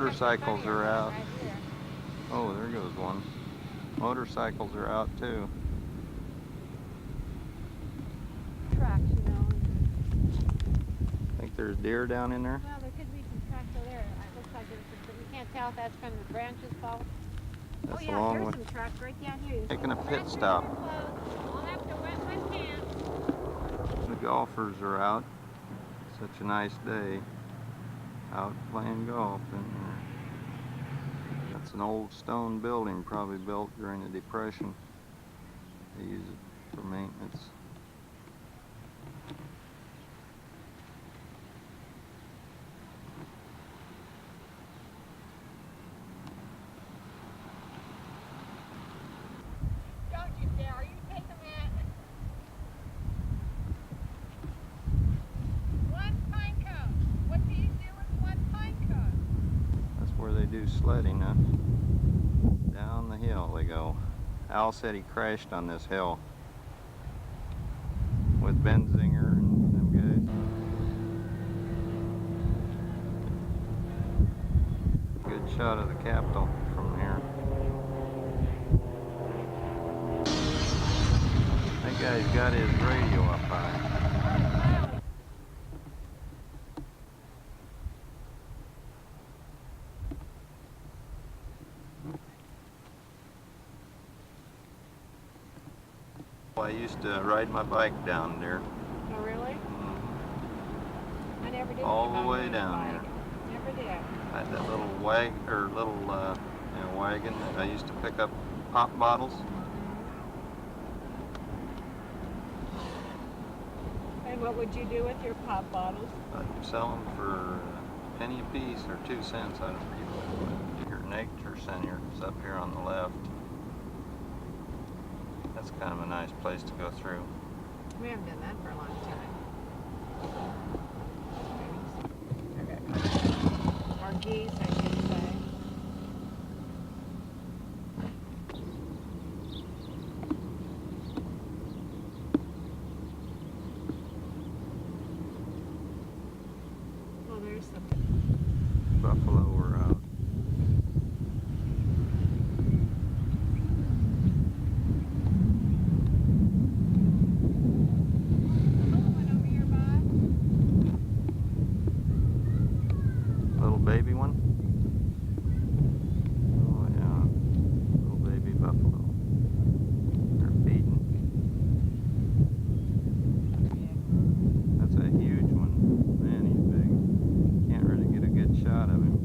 Motorcycles are out. Oh, there goes one. Motorcycles are out too. Tracks, you know. Think there's deer down in there? Well, there could be some tracks over there. It looks like there's some, but you can't tell if that's from the branches fall. That's Oh yeah, a long there's way. some tracks right down here. Taking a pit stop. I'll have to wet my pants. The golfers are out. Such a nice day. Out playing golf. And that's an old stone building, probably built during the Depression. They use it for maintenance. Don't you dare, you take them at one pine cone. What do you do with one pine cone? That's where they do sledding, huh? Down the hill they go. Al said he crashed on this hill with Ben Zinger and them guys. Good shot of the Capitol from here. That guy's got his radio up high. I used to ride my bike down there. Oh really? I never did. All the way down here. Never did. I had that little wagon that I used to pick up pop bottles. And what would you do with your pop bottles? I'd sell them for a penny a piece or 2 cents. I don't forget what it was. Your Nature Center is up here on the left. That's kind of a nice place to go through. We haven't done that for a long time. Or geese, I should say. Well, there's some Buffalo were out. Baby one? Oh yeah, little baby buffalo. They're feeding. That's a huge one. Man, he's big. Can't really get a good shot of him.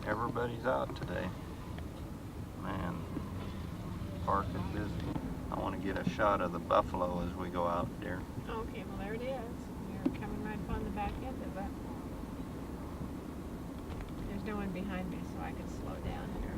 Everybody's out today. Man, park is busy. I want to get a shot of the buffalo as we go out there. Okay, well there it is. You're coming right upon the back end of it. There's no one behind me, so I can slow down here.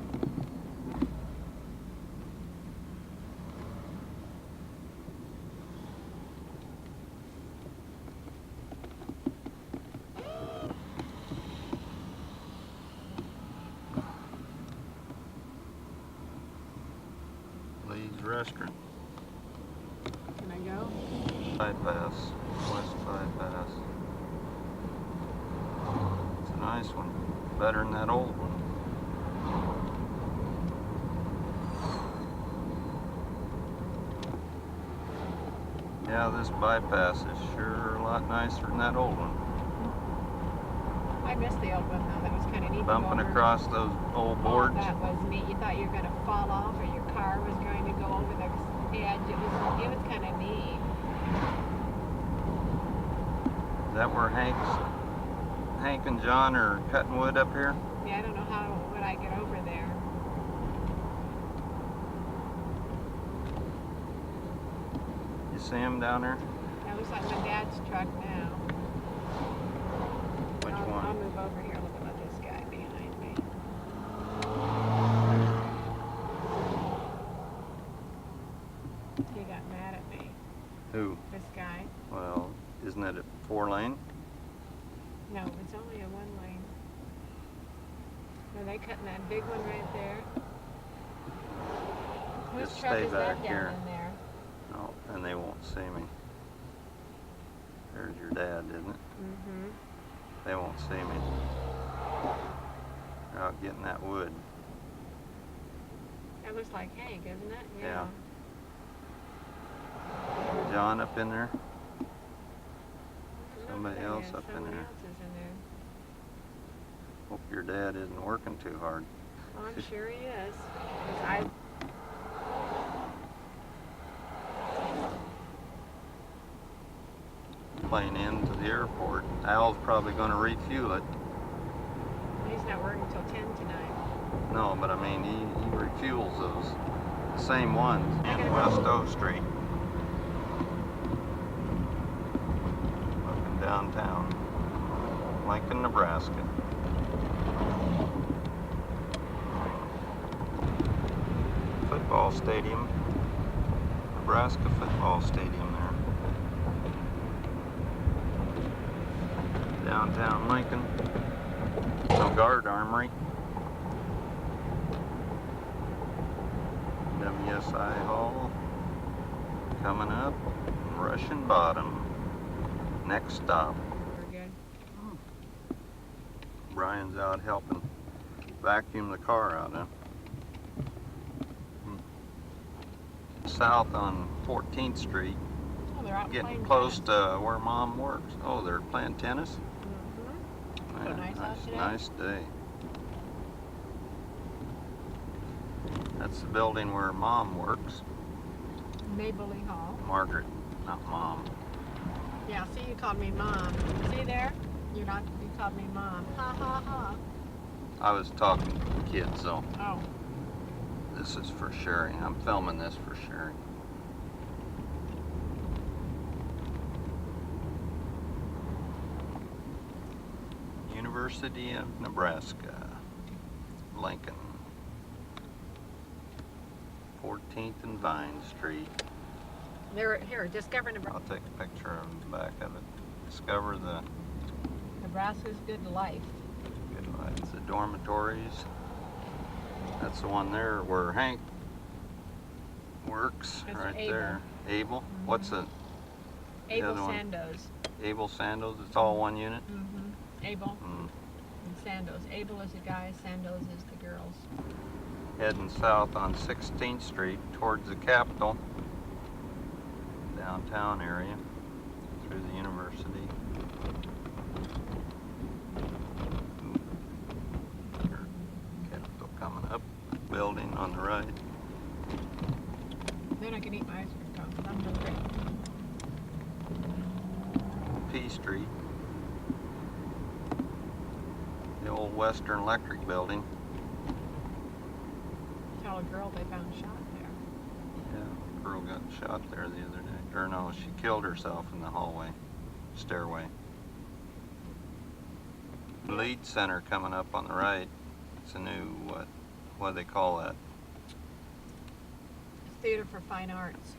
Restaurant. Can I go? Bypass, West Bypass. It's a nice one. Better than that old one. Yeah, this bypass is sure a lot nicer than that old one. I missed the old one though. That was kind of neat. Bumping across those old boards. Oh, that was neat. You thought you were going to fall off or your car was going to go over the edge. It was kind of neat. Is that where Hank and John are cutting wood up here? Yeah, I don't know how would I get over there. You see him down there? That looks like my dad's truck now. Which one? I'll move over here. Look at this guy behind me. He got mad at me. Who? This guy. Well, isn't it a 4-lane? No, it's only a 1-lane. Are they cutting that big one right there? Whose Just truck stay is that back down here. in there? No, and they won't see me. There's your dad, isn't it? Mm-hmm. They won't see me. They're out getting that wood. That looks like Hank, isn't it? Yeah. John up in there? Somebody else up in Someone there. else is in there. Hope your dad isn't working too hard. Oh, I'm sure he is. 'Cause I Plane into the airport. Al's probably going to refuel it. He's not working till 10 tonight. No, but I mean, he refuels those. The same ones in West O Street. Looking downtown. Lincoln, Nebraska. Football stadium. Nebraska football stadium there. Downtown Lincoln. No guard armory. WSI Hall. Coming up. Russian Bottom. Next stop. We're good. Brian's out helping vacuum the car out, huh? South on 14th Street. Oh, they're out Getting playing close tennis. to where Mom works. Oh, they're playing tennis? Mm-hmm. Man, nice out today? nice day. That's the building where Mom works. Mabley Hall. Margaret, not Mom. Yeah, see, you called me Mom. See there? You called me Mom. Ha ha ha. I was talking to kids, though. Oh. This is for sharing. I'm filming this for sharing. University of Nebraska, Lincoln, 14th and Vine Street. They're here, Discover Nebraska. I'll take a picture of the back of it. Discover the Nebraska's good life. good lights, the dormitories. That's the one there where Hank works, That's right Abel. there. Abel? Mhm. What's it? Abel other one? Sandoz. Abel Sandoz. It's all one unit. Mm-hmm. Abel Mm. and Sandoz. Abel is the guys, Sandoz is the girls. Heading south on 16th Street towards the Capitol, downtown area, through the university. Capitol coming up, building on the right. Then I can eat my ice cream cone. I'm hungry. P Street, the old Western Electric building. Tell a girl they found shot there. Yeah, girl got shot there the other day. Or no, she killed herself in the hallway, stairway. Lead Center coming up on the right. It's a new, what do they call that? Theater for Fine Arts.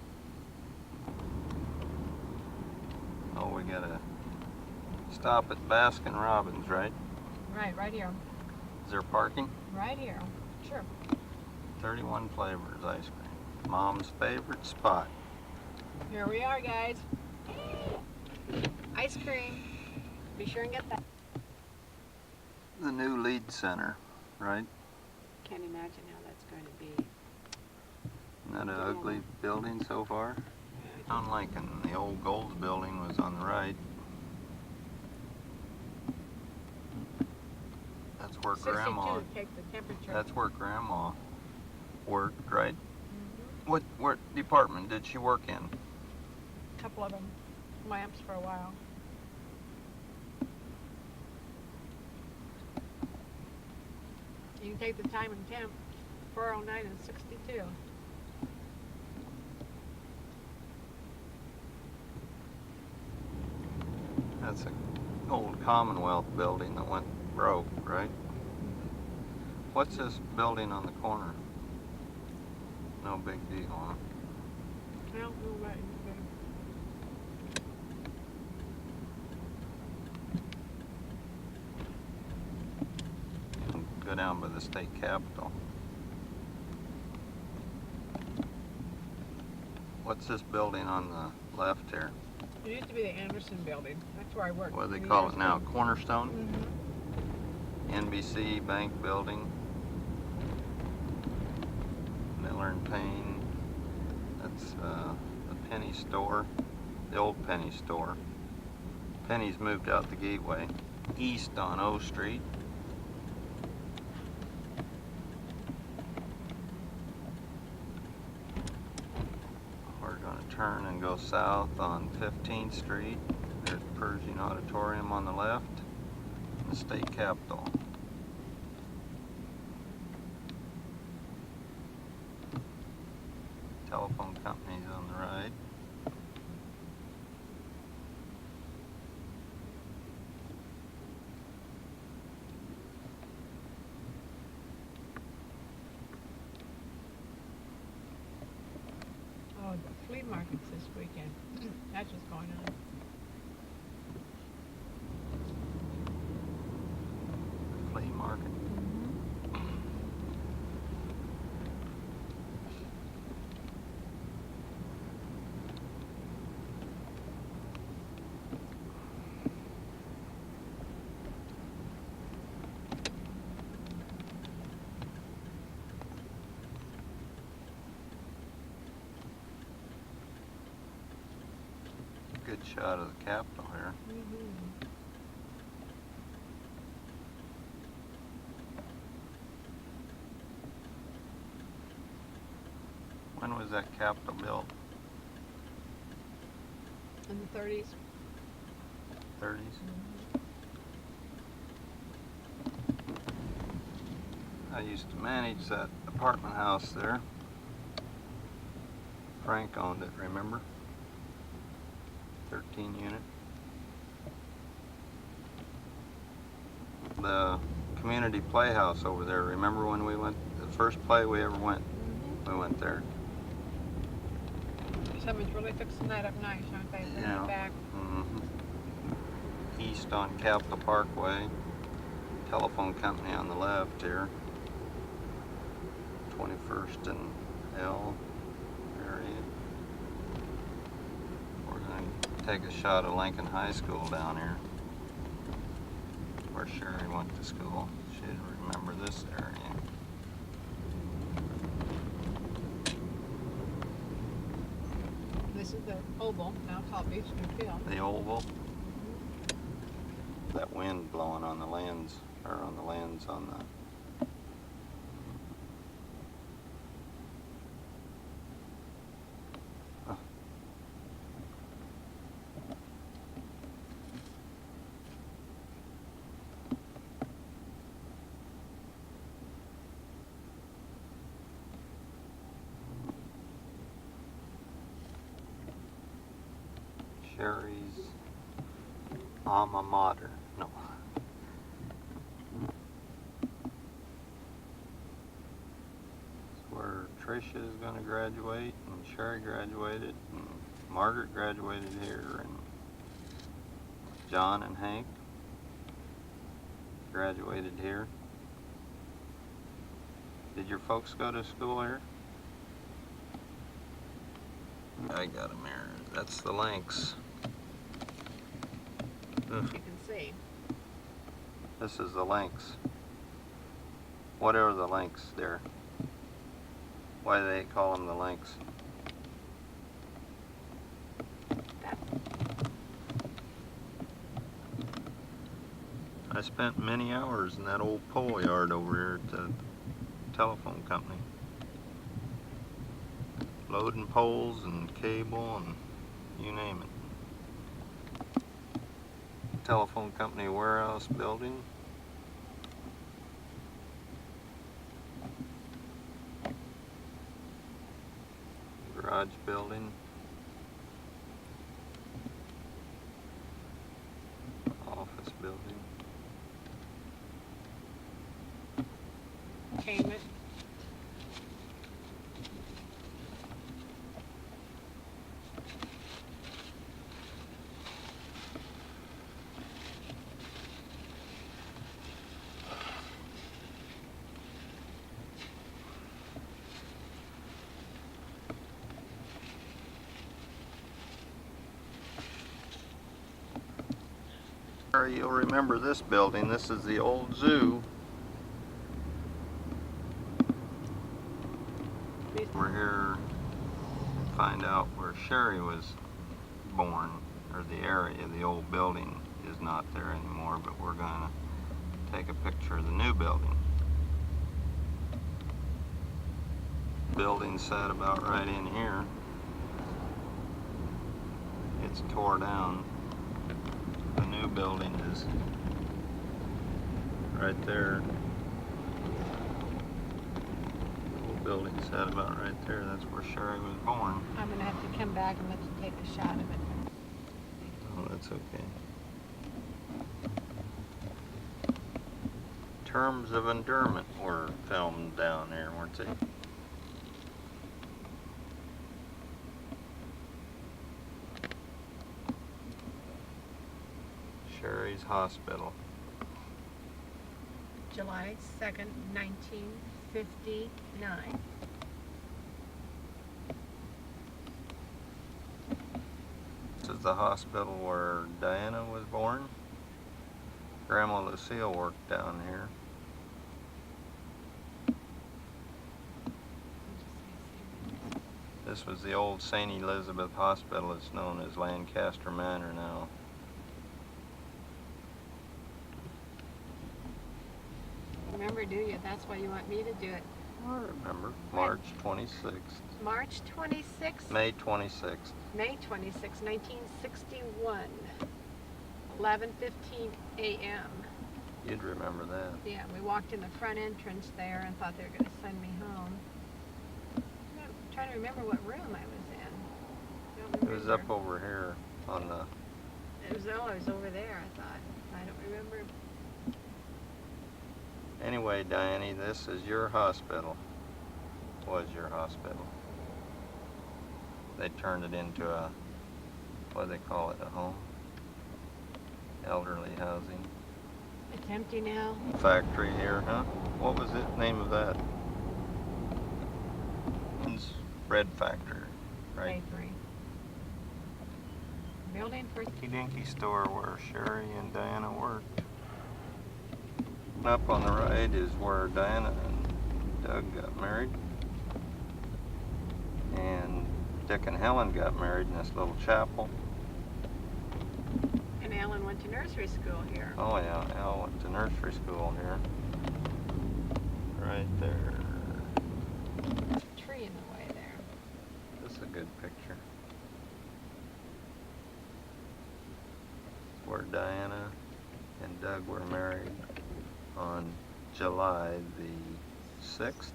Oh, we gotta stop at Baskin Robbins, right? Right here. Is there parking? Right here. Sure. 31 flavors ice cream. Mom's favorite spot. Here we are, guys. Ice cream. Be sure and get that. The new Lead Center, right? Can't imagine how that's going to be. Isn't that an ugly building so far? On Lincoln, the old Gold's building was on the right. That's where 62 Grandma. to take the temperature. That's where Grandma worked, right? Mm-hmm. What department did she work in? A couple of them. Lamps for a while. You can take the time and temp, 4:09 and 62. That's an old Commonwealth building that went broke, right? What's this building on the corner? No big deal, huh? I don't know what it's Go down by the state capitol. What's this building on the left here? It used to be the Anderson building. That's where I worked. What do they many call years it now? ago. Cornerstone? Mm-hmm. NBC Bank building. Miller and Payne. That's the penny store. The old penny store. Penny's moved out the gateway. East on O Street. We're going to turn and go south on 15th Street. There's Pershing Auditorium on the left. And the state capitol. Telephone company's on the right. Oh, the flea markets this weekend. That's what's going on. Flea market. Good shot of the Capitol here. Mm-hmm. When was that Capitol built? In the 30s. 30s? I used to manage that apartment house there. Frank owned it, remember? 13 unit. The community playhouse over there, remember when we went, the first play we ever went? Mm-hmm. We went there. Someone's really fixing that up nice, aren't they? Bringing Yeah. it back. Mm-hmm. East on Capitol Parkway. Telephone company on the left here. 21st and L area. We're going to take a shot of Lincoln High School down here, where Sherry went to school. She'd remember this area. This is the Oval, now called Beach New Field. The Oval. That wind blowing on the lens, or on the lens on the... Sherry's alma mater. No. It's where Tricia is going to graduate, and Sherry graduated, and Margaret graduated here, and John and Hank graduated here. Did your folks go to school here? I got them here. That's the links. You can see. This is the links. What are the links there? Why do they call them the links? I spent many hours in that old pole yard over here at the telephone company. Loading poles and cable and you name it. Telephone company warehouse building. garage building, office building, Entertainment. You'll remember this building. This is the old zoo. We're here to find out where Sherry was born, or the area. The old building is not there anymore, but we're going to take a picture of the new building. Building sat about right in here. It's tore down. The new building is right there. The old building sat about right there. That's where Sherry was born. I'm going to have to come back and let you take a shot of it. Oh, that's okay. Terms of Endearment were filmed down there, weren't they? Sherry's Hospital. July 2nd, 1959. This is the hospital where Diana was born. Grandma Lucille worked down here. This was the old St. Elizabeth Hospital. It's known as Lancaster Manor now. Remember, do you? That's why you want me to do it. I remember. March 26th. March 26th? May 26th. May 26, 1961. 11:15 a.m. You'd remember that. Yeah, we walked in the front entrance there and thought they were going to send me home. I'm trying to remember what room I was in. Don't It was up remember. over here on the... It was over there, I thought. I don't remember. Anyway, Diane, this is your hospital. Was your hospital. They turned it into a, what do they call it, a home? Elderly housing. It's empty now. Factory here, huh? What was the name of that? Bread factory, right? Bakery. Building for... Dinky store where Sherry and Diana worked. Up on the right is where Diana and Doug got married. And Dick and Helen got married in this little chapel. And Alan went to nursery school here. Oh yeah, Al went to nursery school here. Right there. There's a tree in the way there. This is a good picture. Where Diana and Doug were married on July the 6th,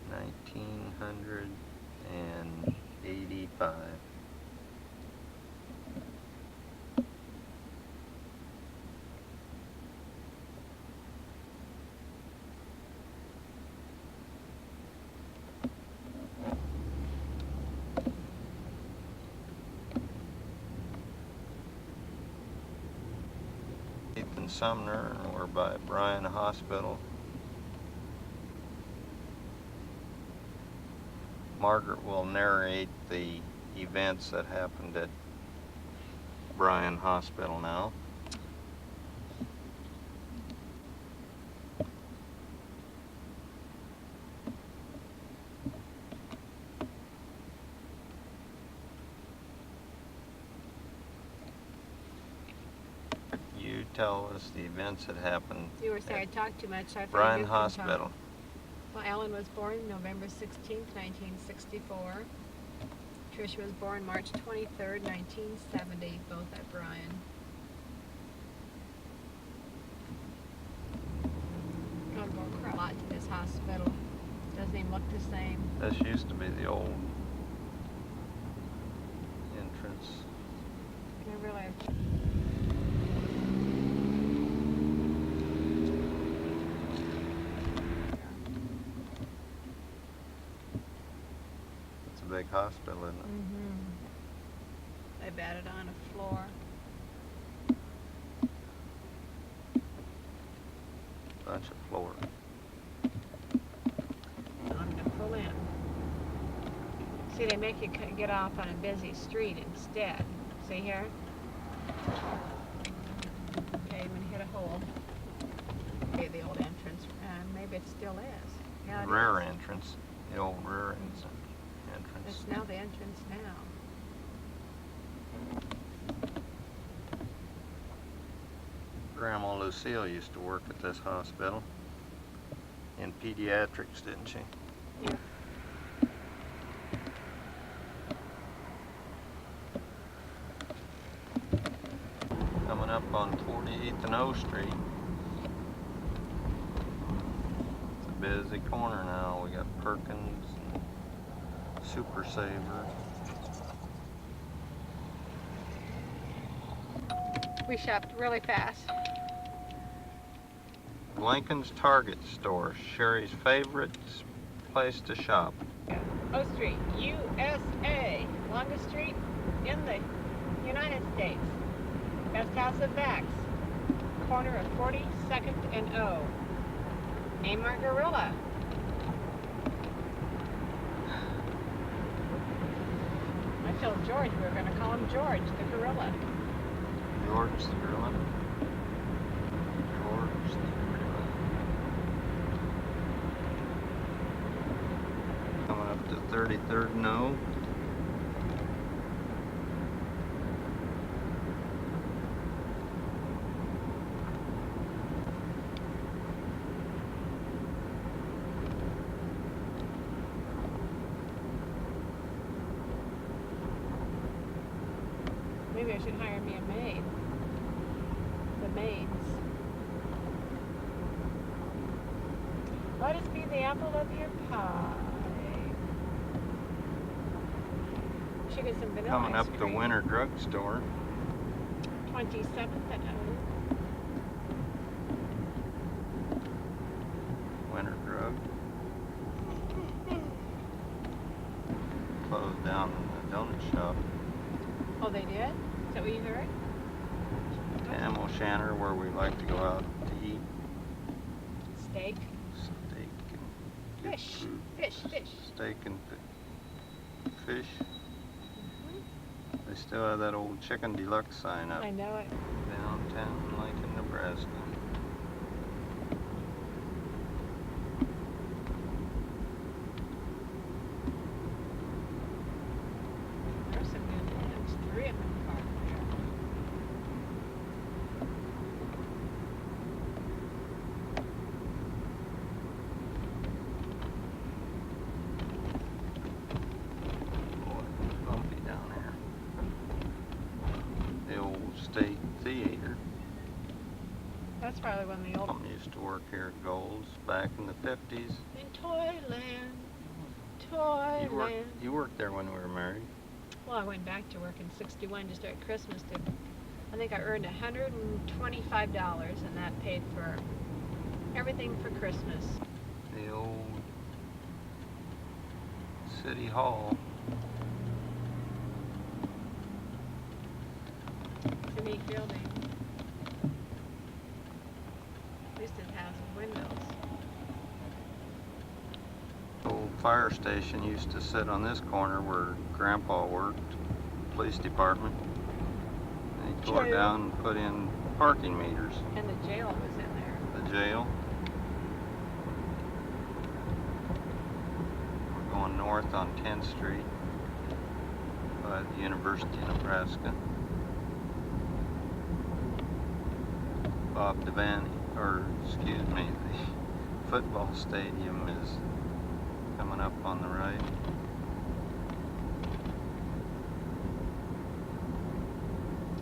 1985. In Sumner, and we're by Bryan Hospital. Margaret will narrate the events that happened at Bryan Hospital now. You tell us the events that happened You were saying I at talked too much, so I figured Bryan you could talk. Hospital. Well, Alan was born November 16th, 1964. Trish was born March 23rd, 1970, both at Bryan. I'll go a lot to this hospital. Doesn't even look the same. This used to be the old entrance. I really. It's a big hospital, isn't it? Mm-hmm. They've added on a floor. Bunch of floors. I'm to pull in. See, they make you get off on a busy street instead. See here? Okay, I'm gonna hit a hole. Okay, the old entrance. Maybe it still is. Yeah, it Rear is. entrance. The old rear entrance. It's now the entrance now. Grandma Lucille used to work at this hospital in pediatrics, didn't she? Yeah. Coming up on 48th and O Street. It's a busy corner now. We got Perkins and Super Saver. We shopped really fast. Lincoln's Target store, Sherry's favorite place to shop. O Street, USA. Longest street in the United States. Best house of Vax. Corner of 42nd and O. A Margarilla. I told George we were going to call him George, the gorilla. George the Gorilla. George the Gorilla. Coming up to 33rd and O. Maybe I should hire me a maid. The maids. Let us be the apple of your pie. Should get some vanilla Coming ice up to cream. Winter Drug Store. 27th and O. Winter Drug. Closed down the donut shop. Oh, they did? Is that what you heard? Tam O'Shanter, where we like to go out to eat Steak. steak and get Fish. food. Fish. Steak and fish. They still have that old Chicken Deluxe sign up I know it. downtown Lincoln, Nebraska. There's some good ones. 3 of them parked there. Boy, it's bumpy down there. The old State Theater. That's probably when the old... Mom used to work here at Gold's back in the 50s. In Toyland. Toyland. You worked there when we were married. Well, I went back to work in 61 just at Christmas. I think I earned $125, and that paid for everything for Christmas. The old City Hall. It's a neat building. At least it has windows. Old fire station used to sit on this corner where Grandpa worked, police department. And he tore it Jail. down and put in parking meters. And the jail was in there. The jail. We're going north on 10th Street by the University of Nebraska. Bob Devaney, or excuse me, the football stadium is coming up on the right.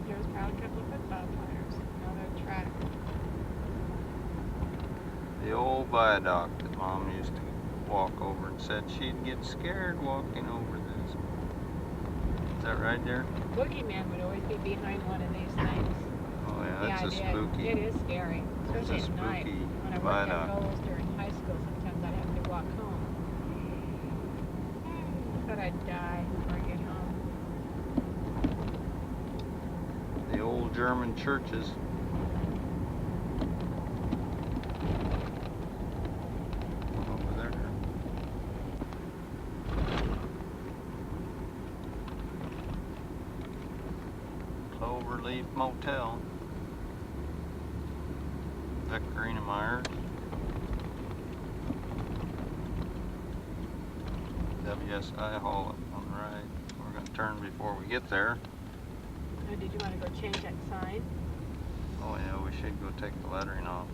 There was probably a couple of football players. Another track. The old viaduct that Mom used to walk over and said she'd get scared walking over this. Is that right, dear? Boogeyman would always be behind one of these things. Oh yeah, that's Yeah, a spooky. It is scary, It's a especially at night. spooky When I worked at viaduct. Kohl's during high school, sometimes I'd have to walk home. I thought I'd die before I get home. The old German churches. Over there. Cloverleaf Motel. Beck Greenemeyer's. WSI Hall on the right. We're going to turn before we get there. Oh, did you want to go change that sign? Oh yeah, we should go take the lettering off.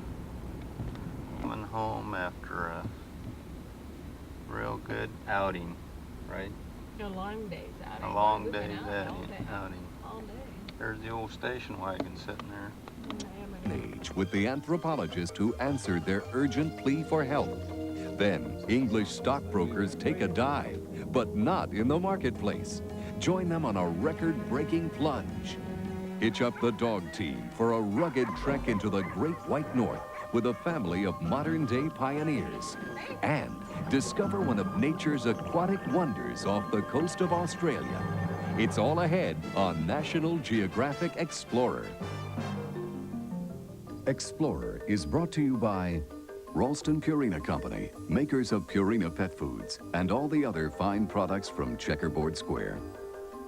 Coming home after a real good outing, right? A long day's outing. A long We've been day's out all day. outing. All day. There's the old station wagon sitting there. Age with the anthropologist who answered their urgent plea for help. Then English stockbrokers take a dive, but not in the marketplace. Join them on a record-breaking plunge. Hitch up the dog team for a rugged trek into the Great White North with a family of modern-day pioneers. And discover one of nature's aquatic wonders off the coast of Australia. It's all ahead on National Geographic Explorer. Explorer is brought to you by Ralston Purina Company, makers of Purina Pet Foods and all the other fine products from Checkerboard Square.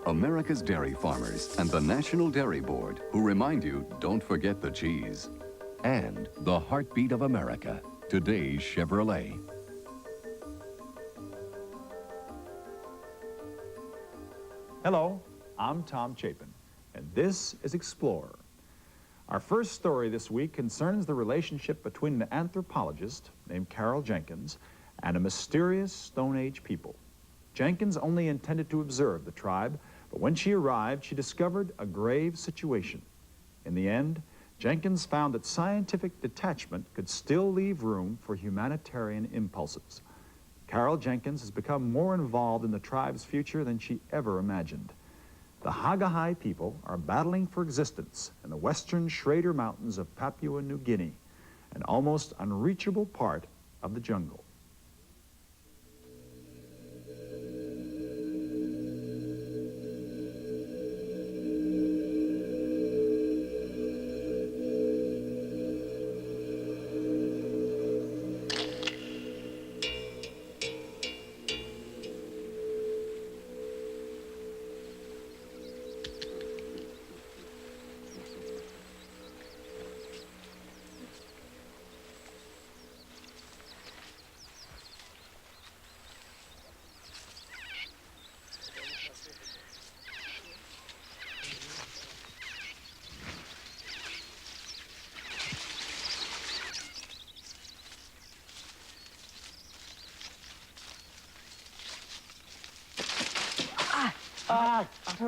America's Dairy Farmers and the National Dairy Board, who remind you, don't forget the cheese. And the heartbeat of America, today's Chevrolet. Hello, I'm Tom Chapin, and this is Explorer. Our first story this week concerns the relationship between an anthropologist named Carol Jenkins and a mysterious Stone Age people. Jenkins only intended to observe the tribe, but when she arrived, she discovered a grave situation. In the end, Jenkins found that scientific detachment could still leave room for humanitarian impulses. Carol Jenkins has become more involved in the tribe's future than she ever imagined. The Hagahai people are battling for existence in the western Schrader Mountains of Papua New Guinea, an almost unreachable part of the jungle.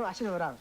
عشان وراه